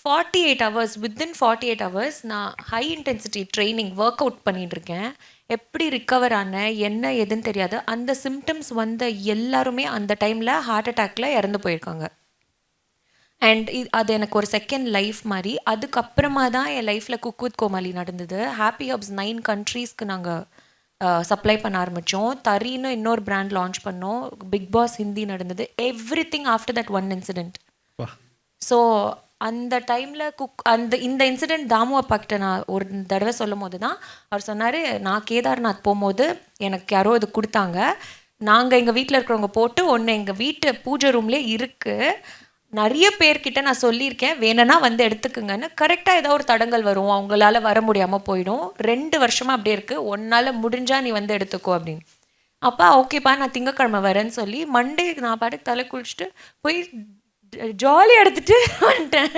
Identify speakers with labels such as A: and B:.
A: 48 hours within 48 hours நான் high intensity training work out பண்ணிட்டு இருக்கேன். எப்படி ரிக்கவர் ஆனேன் என்ன எதுன்னு தெரியாது. அந்த சிம்டம்ஸ் வந்த எல்லாருமே அந்த டைமில் ஹார்ட் அட்டாக்ல இறந்து போயிருக்காங்க. அண்ட் அது எனக்கு ஒரு செகண்ட் லைஃப் மாதிரி. அதுக்கப்புறமா தான் என் லைஃப்பில் குக் வித் கோமாளி நடந்தது. ஹாப்பி ஹப்ஸ் 9 கண்ட்ரீஸ்க்கு நாங்கள் சப்ளை பண்ண ஆரம்பித்தோம். தரின்னு இன்னொரு பிராண்ட் லான்ச் பண்ணோம். பிக் பாஸ் ஹிந்தி நடந்தது. Every thing after that one incident. So அந்த டைமில் இந்த இன்சிடெண்ட் தாமு அப்பாக்கிட்ட நான் ஒரு தடவை சொல்லும் போது தான் அவர் சொன்னார், நான் கேதார்நாத் போகும்போது எனக்கு யாரோ இது கொடுத்தாங்க, நாங்கள் எங்கள் வீட்டில் இருக்கிறவங்க போட்டு ஒன்று எங்கள் வீட்டு பூஜை ரூம்லேயே இருக்குது, நிறைய பேர்கிட்ட நான் சொல்லியிருக்கேன், வேணும்னா வந்து எடுத்துக்குங்கன்னு. கரெக்டாக ஏதோ ஒரு தடங்கள் வரும், அவங்களால வர முடியாமல் போயிடும். 2 வருஷமாக அப்படியே இருக்குது, ஒன்றால் முடிஞ்சால் நீ வந்து எடுத்துக்கோ அப்படின்னு. அப்பா ஓகேப்பா நான் திங்கக்கிழமை வரேன்னு சொல்லி மண்டே நான் பாட்டுக்கு தலை குளிச்சுட்டு போய் ஜாலியாக எடுத்துகிட்டு வந்துட்டேன்.